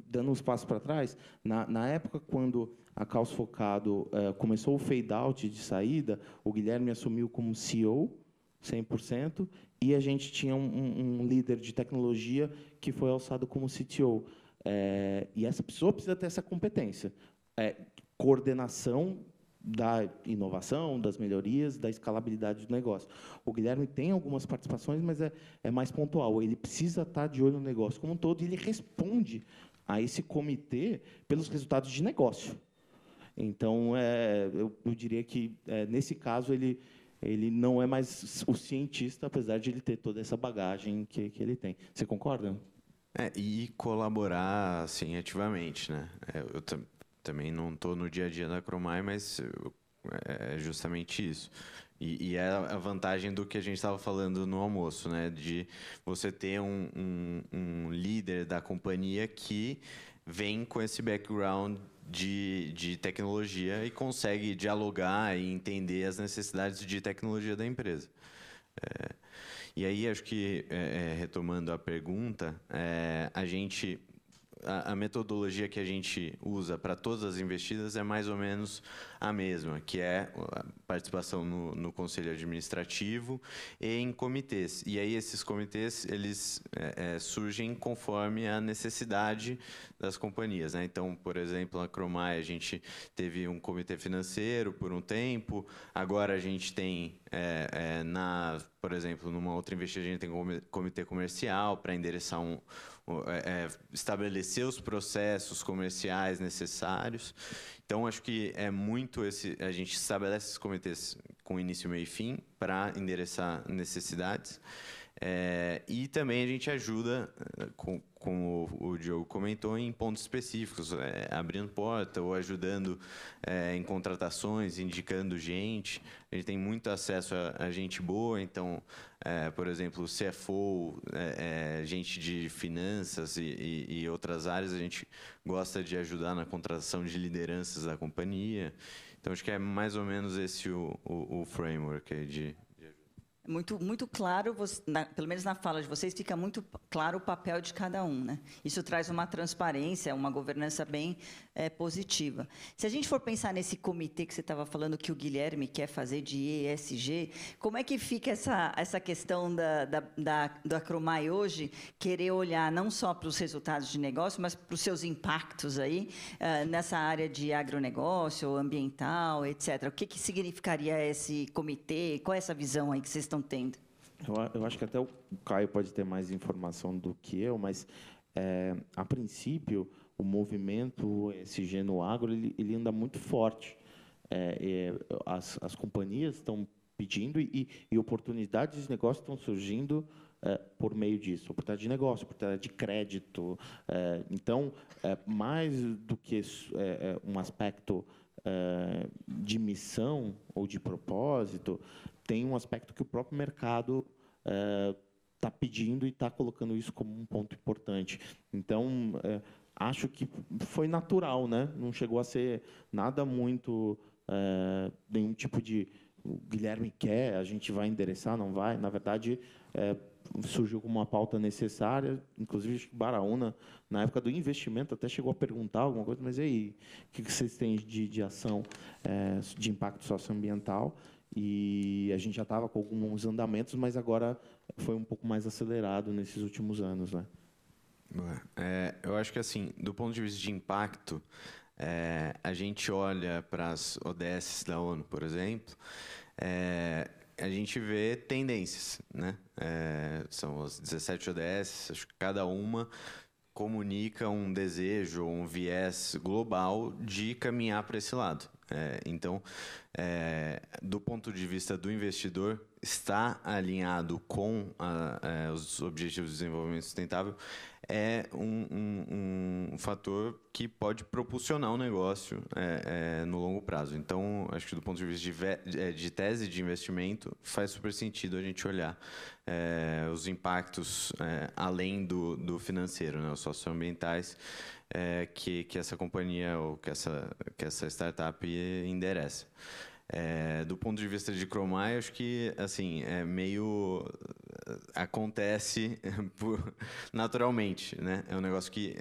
dando uns passos para trás, na época, quando a Caos Focado começou o fade-out de saída, o Guilherme assumiu como CEO, 100%, e a gente tinha um líder de tecnologia que foi alçado como CTO. E essa pessoa precisa ter essa competência. Coordenação da inovação, das melhorias, da escalabilidade do negócio. O Guilherme tem algumas participações, mas é mais pontual. Ele precisa estar de olho no negócio como um todo e ele responde a esse comitê pelos resultados de negócio. Então, eu diria que, nesse caso, ele não é mais o cientista, apesar de ele ter toda essa bagagem que ele tem. Você concorda? E colaborar, assim, ativamente, né? Eu também não estou no dia a dia da Cromar, mas é justamente isso. E é a vantagem do que a gente estava falando no almoço, né? De você ter um líder da companhia que vem com esse background de tecnologia e consegue dialogar e entender as necessidades de tecnologia da empresa. E aí, acho que, retomando a pergunta, a metodologia que a gente usa para todas as investidas é mais ou menos a mesma, que é a participação no conselho administrativo e em comitês. E aí esses comitês eles surgem conforme a necessidade das companhias, né? Então, por exemplo, na Cromar a gente teve um comitê financeiro por um tempo, agora a gente tem, por exemplo, numa outra investida a gente tem um comitê comercial para endereçar estabelecer os processos comerciais necessários. Então, acho que é muito a gente estabelece esses comitês com início, meio e fim para endereçar necessidades. E também a gente ajuda, como o Diogo comentou, em pontos específicos, abrindo porta ou ajudando em contratações, indicando gente. A gente tem muito acesso a gente boa, então, por exemplo, CFO, gente de finanças e outras áreas, a gente gosta de ajudar na contratação de lideranças da companhia. Então, acho que é mais ou menos esse o framework aí de Muito claro, pelo menos na fala de vocês, fica muito claro o papel de cada um, né? Isso traz uma transparência, uma governança bem positiva. Se a gente for pensar nesse comitê que você estava falando que o Guilherme quer fazer de ESG, como é que fica essa questão da Cromar hoje querer olhar não só para os resultados de negócio, mas para os seus impactos aí nessa área de agronegócio, ambiental, etc. O que significaria esse comitê? Qual é essa visão aí que vocês estão tendo? Eu acho que até o Caio pode ter mais informação do que eu, mas, a princípio, movimento ESG no agro ele anda muito forte. As companhias estão pedindo e oportunidades de negócio estão surgindo por meio disso. Oportunidade de negócio, oportunidade de crédito. Então, mais do que um aspecto de missão ou de propósito, tem um aspecto que o próprio mercado está pedindo e está colocando isso como um ponto importante. Então, acho que foi natural, né? Não chegou a ser nada muito, nenhum tipo de o Guilherme quer, a gente vai endereçar, não vai. Na verdade, surgiu como uma pauta necessária, inclusive o Baraúna, na época do investimento, até chegou a perguntar alguma coisa, mas e aí, o que vocês têm de ação de impacto socioambiental? E a gente já estava com alguns andamentos, mas agora foi um pouco mais acelerado nesses últimos anos, né? Eu acho que, assim, do ponto de vista de impacto, a gente olha para as ODS da ONU, por exemplo, a gente vê tendências, né? São as 17 ODS, acho que cada uma comunica um desejo, um viés global de caminhar para esse lado. Então, do ponto de vista do investidor, está alinhado com os Objetivos de Desenvolvimento Sustentável é um fator que pode propulsionar o negócio no longo prazo. Então, acho que do ponto de vista de tese de investimento, faz super sentido a gente olhar os impactos além do financeiro, né, os socioambientais, que essa companhia ou que essa startup endereça. Do ponto de vista de Cromai, acho que assim meio acontece naturalmente, né? É um negócio que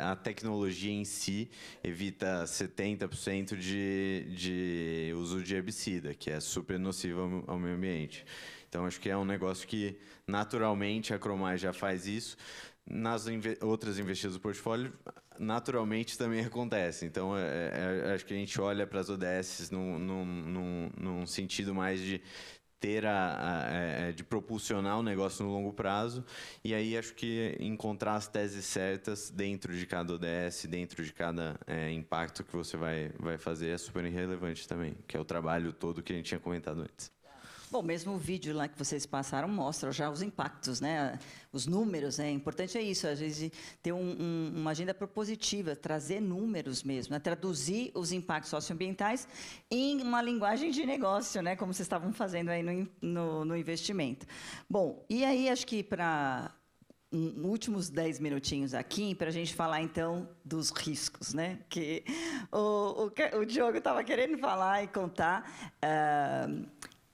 a tecnologia em si evita 70% de uso de herbicida, que é super nocivo ao meio ambiente. Então, acho que é um negócio que naturalmente a Cromai já faz isso. Nas outras investidas do portfólio, naturalmente também acontece. Então, acho que a gente olha para as ODS num sentido mais de ter de propulsionar o negócio no longo prazo, e aí acho que encontrar as teses certas dentro de cada ODS, dentro de cada impacto que você vai fazer é super relevante também, que é o trabalho todo que a gente tinha comentado antes. Bom, mesmo o vídeo lá que vocês passaram mostra já os impactos, né? Os números, né? Importante é isso, às vezes ter uma agenda propositiva, trazer números mesmo, né? Traduzir os impactos socioambientais em uma linguagem de negócio, né? Como vocês estavam fazendo aí no investimento. Bom, e aí acho que para últimos 10 minutinhos aqui, para a gente falar, então, dos riscos, né? Que o Diogo estava querendo falar e contar.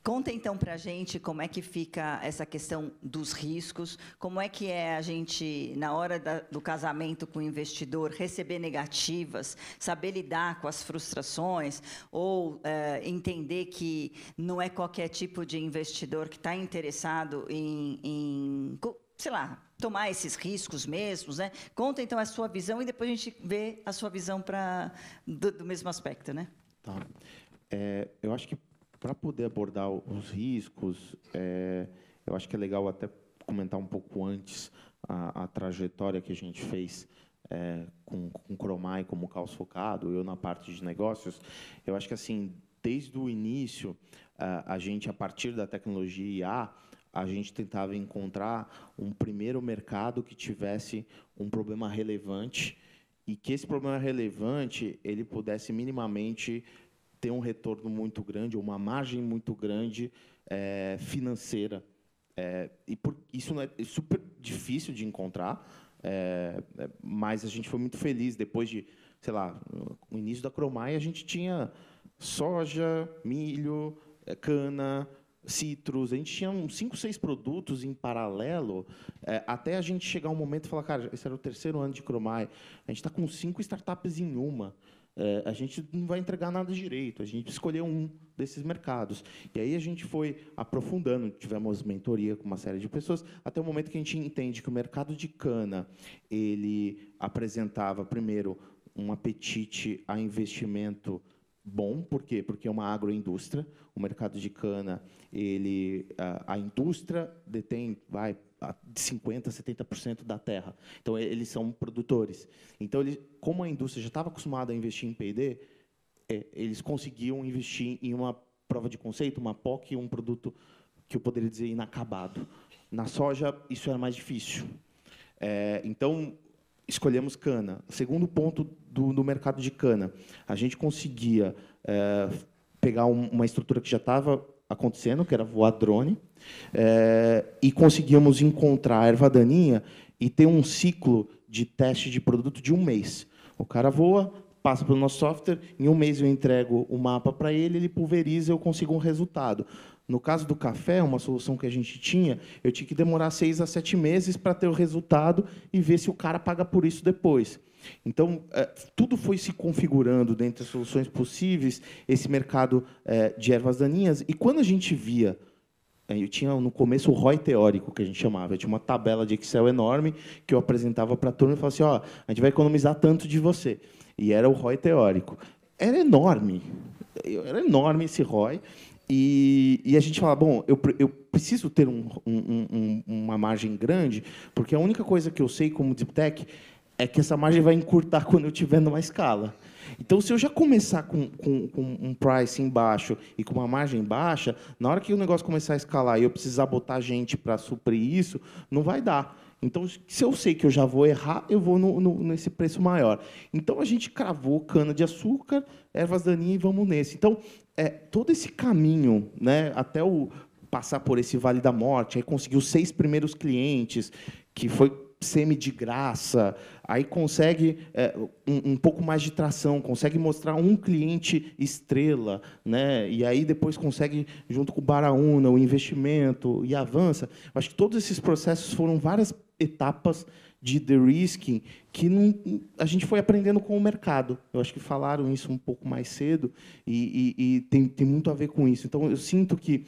Conta, então, para a gente como é que fica essa questão dos riscos, como é que a gente, na hora do casamento com o investidor, receber negativas, saber lidar com as frustrações, ou entender que não é qualquer tipo de investidor que está interessado em, sei lá, tomar esses riscos mesmos, né? Conta, então, a sua visão e depois a gente vê a sua visão do mesmo aspecto, né? Tá. Eu acho que para poder abordar os riscos, eu acho que é legal até comentar um pouco antes a trajetória que a gente fez com o Cromai como caos focado, eu na parte de negócios. Eu acho que, assim, desde o início, a gente, a partir da tecnologia IA, a gente tentava encontrar um primeiro mercado que tivesse um problema relevante e que esse problema relevante ele pudesse minimamente ter um retorno muito grande, uma margem muito grande financeira. Isso não é super difícil de encontrar, mas a gente foi muito feliz. Depois de, sei lá, no início da Cromai, a gente tinha soja, milho, cana, citros. A gente tinha uns 5, 6 produtos em paralelo, até a gente chegar um momento e falar, cara, esse era o 3º ano de Cromai, a gente está com 5 startups em uma. A gente não vai entregar nada direito, a gente escolheu um desses mercados. E aí a gente foi aprofundando, tivemos mentoria com uma série de pessoas, até o momento que a gente entende que o mercado de cana, ele apresentava, primeiro, um apetite a investimento bom. Por quê? Porque é uma agroindústria. O mercado de cana, a indústria detém de 50%, 70% da terra. Então, eles são produtores. Então, como a indústria já estava acostumada a investir em P&D, eles conseguiam investir em uma prova de conceito, uma POC, um produto que eu poderia dizer inacabado. Na soja, isso era mais difícil. Então, escolhemos cana. Segundo ponto do mercado de cana, a gente conseguia pegar uma estrutura que já estava acontecendo, que era voar drone, e conseguíamos encontrar a erva daninha e ter um ciclo de teste de produto de 1 mês. O cara voa, passa pelo nosso software, em 1 mês eu entrego o mapa para ele, ele pulveriza e eu consigo um resultado. No caso do café, uma solução que a gente tinha, eu tinha que demorar 6 a 7 meses para ter o resultado e ver se o cara paga por isso depois. Então, tudo foi se configurando dentro das soluções possíveis, esse mercado de ervas daninhas. E quando a gente via, eu tinha no começo o ROI teórico, que a gente chamava. Eu tinha uma tabela de Excel enorme que eu apresentava para a turma e falava assim, a gente vai economizar tanto de você. E era o ROI teórico. Era enorme esse ROI. E a gente fala, bom, eu preciso ter uma margem grande, porque a única coisa que eu sei como Deep Tech é que essa margem vai encurtar quando eu estiver numa escala. Então, se eu já começar com um pricing baixo e com uma margem baixa, na hora que o negócio começar a escalar e eu precisar botar gente para suprir isso, não vai dar. Então, se eu sei que eu já vou errar, eu vou nesse preço maior. Então, a gente cravou cana-de-açúcar, ervas daninhas e vamos nesse. Então, todo esse caminho, né, até passar por esse Vale da Morte, aí conseguir os 6 primeiros clientes, que foi semi de graça, aí consegue um pouco mais de tração, consegue mostrar um cliente estrela, né? E aí depois consegue, junto com o Baraúna, o investimento e avança. Acho que todos esses processos foram várias etapas de de-risking que a gente foi aprendendo com o mercado. Eu acho que falaram isso um pouco mais cedo e tem muito a ver com isso. Então, eu sinto que,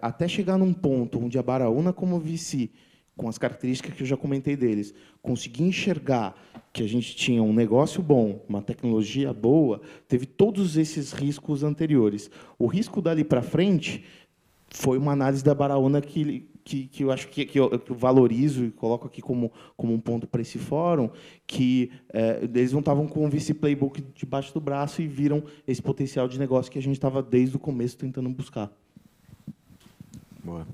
até chegar num ponto onde a Baraúna, como VC, com as características que eu já comentei deles, conseguir enxergar que a gente tinha um negócio bom, uma tecnologia boa, teve todos esses riscos anteriores. O risco dali para frente foi uma análise da Baraúna que eu acho que eu valorizo e coloco aqui como um ponto para esse fórum, que eles não estavam com o VC Playbook debaixo do braço e viram esse potencial de negócio que a gente estava, desde o começo, tentando buscar. Boa.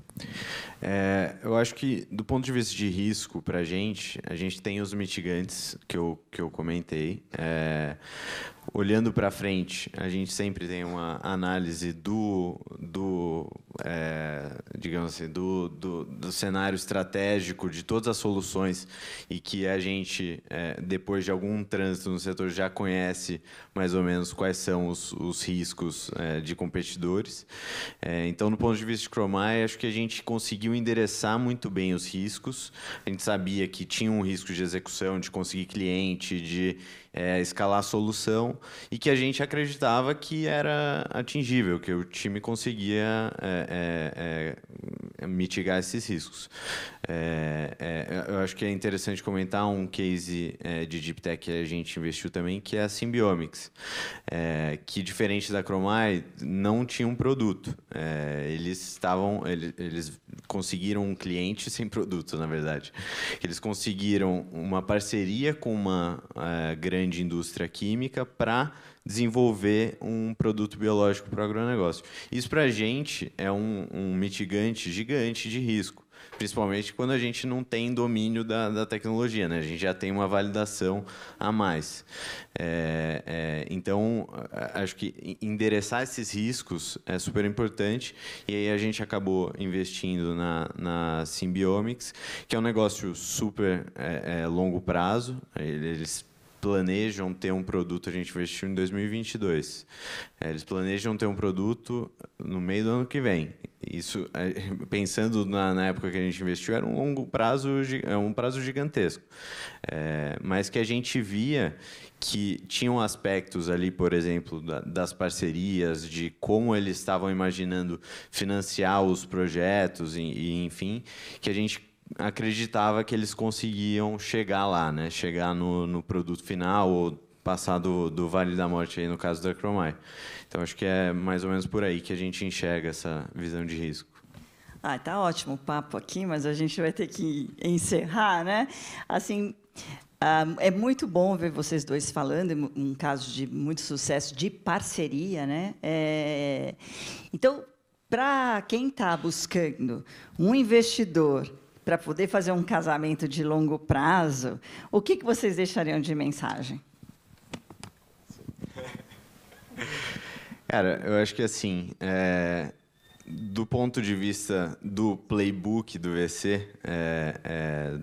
Eu acho que, do ponto de vista de risco, para a gente tem os mitigantes que eu comentei. Olhando para frente, a gente sempre tem uma análise digamos assim, do cenário estratégico de todas as soluções e que a gente, depois de algum trânsito no setor, já conhece mais ou menos quais são os riscos de competidores. Então, no ponto de vista de Chromai, acho que a gente conseguiu endereçar muito bem os riscos. A gente sabia que tinha um risco de execução, de conseguir cliente, de escalar a solução, e que a gente acreditava que era atingível, que o time conseguia mitigar esses riscos. Eu acho que é interessante comentar um case de Deep Tech que a gente investiu também, que é a Symbiomics, que, diferente da Chromai, não tinha um produto. Eles conseguiram um cliente sem produto, na verdade. Eles conseguiram uma parceria com uma grande indústria química para desenvolver um produto biológico para o agronegócio. Isso, para a gente, é um mitigante gigante de risco, principalmente quando a gente não tem domínio da tecnologia, né? A gente já tem uma validação a mais. Então, acho que endereçar esses riscos é super importante, e aí a gente acabou investindo na Symbiomics, que é um negócio super longo prazo. Eles planejam ter um produto, a gente investiu em 2022. Eles planejam ter um produto no meio do ano que vem. Isso, pensando na época que a gente investiu, era um longo prazo, um prazo gigantesco. Mas que a gente via que tinham aspectos ali, por exemplo, das parcerias, de como eles estavam imaginando financiar os projetos, e enfim, que a gente acreditava que eles conseguiam chegar lá, né? Chegar no produto final, ou passar do Vale da Morte, aí, no caso da Chromai. Então, acho que é mais ou menos por aí que a gente enxerga essa visão de risco. Tá ótimo o papo aqui, mas a gente vai ter que encerrar, né? Assim, é muito bom ver vocês dois falando, um caso de muito sucesso de parceria, né? Então, para quem está buscando um investidor para poder fazer um casamento de longo prazo, o que vocês deixariam de mensagem? Cara, eu acho que assim, do ponto de vista do playbook do VC,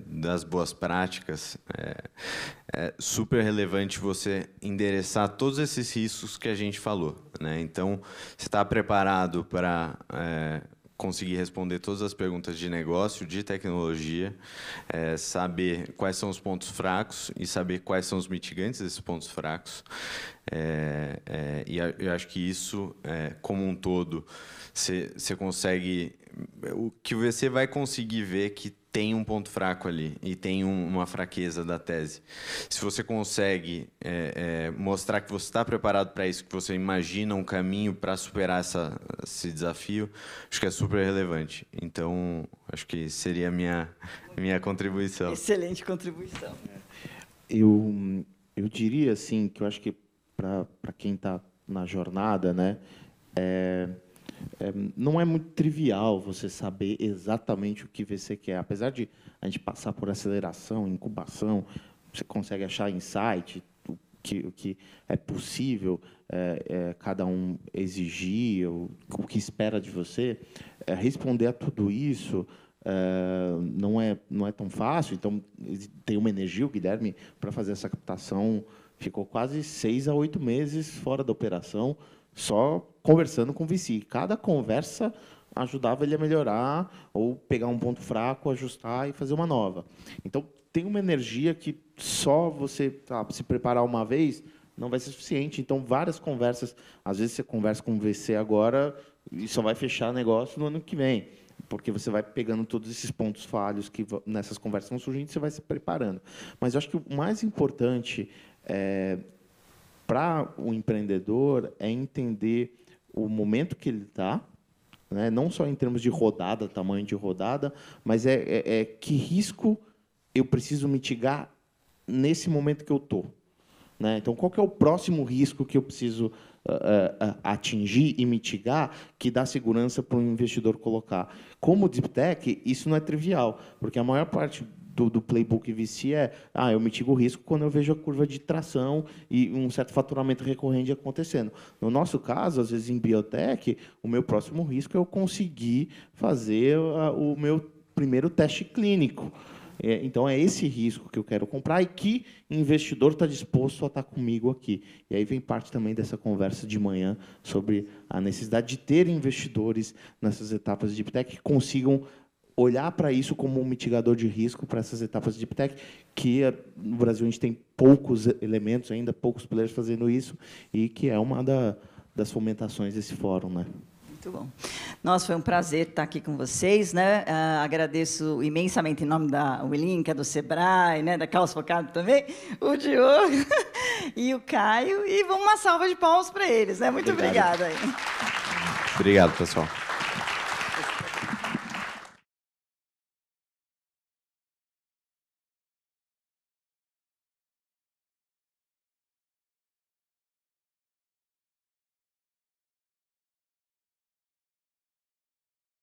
das boas práticas, é super relevante você endereçar todos esses riscos que a gente falou, né? Então, você está preparado para conseguir responder todas as perguntas de negócio, de tecnologia, saber quais são os pontos fracos e saber quais são os mitigantes desses pontos fracos. E eu acho que isso, como um todo, você consegue... O que o VC vai conseguir ver que tem um ponto fraco ali e tem uma fraqueza da tese. Se você consegue mostrar que você está preparado para isso, que você imagina um caminho para superar esse desafio, acho que é super relevante. Então, acho que seria a minha contribuição. Excelente contribuição. Eu diria assim que eu acho que para quem está na jornada, né, não é muito trivial você saber exatamente o que você quer. Apesar de a gente passar por aceleração, incubação, você consegue achar insight, o que é possível cada um exigir, o que espera de você. Responder a tudo isso não é tão fácil. Então, tem uma energia, o Guilherme, para fazer essa captação, ficou quase 6 a 8 meses fora da operação, só conversando com o VC. Cada conversa ajudava ele a melhorar ou pegar um ponto fraco, ajustar e fazer uma nova. Então, tem uma energia que só você se preparar uma vez não vai ser suficiente. Então, várias conversas. Às vezes, você conversa com o VC agora e só vai fechar negócio no ano que vem, porque você vai pegando todos esses pontos falhos que nessas conversas vão surgindo e você vai se preparando. Mas eu acho que o mais importante para o empreendedor é entender o momento que ele está, né? Não só em termos de rodada, tamanho de rodada, mas que risco eu preciso mitigar nesse momento que eu estou, né? Então, qual que é o próximo risco que eu preciso atingir e mitigar que dá segurança para o investidor colocar? Como Deep Tech, isso não é trivial, porque a maior parte do playbook VC eu mitigo o risco quando eu vejo a curva de tração e um certo faturamento recorrente acontecendo. No nosso caso, às vezes, em biotech, o meu próximo risco é eu conseguir fazer o meu primeiro teste clínico. Então, é esse risco que eu quero comprar e que investidor está disposto a estar comigo aqui. E aí vem parte também dessa conversa de manhã sobre a necessidade de ter investidores nessas etapas de Deep Tech que consigam olhar para isso como um mitigador de risco para essas etapas de Deep Tech, que no Brasil a gente tem poucos elementos ainda, poucos players fazendo isso, e que é uma das fomentações desse fórum, né? Muito bom. Nossa, foi um prazer estar aqui com vocês, né? Agradeço imensamente em nome da Willink, do Sebrae, né? Da Caos Focado também, o Diogo e o Caio, e uma salva de palmas para eles, né? Muito obrigada. Obrigado, pessoal.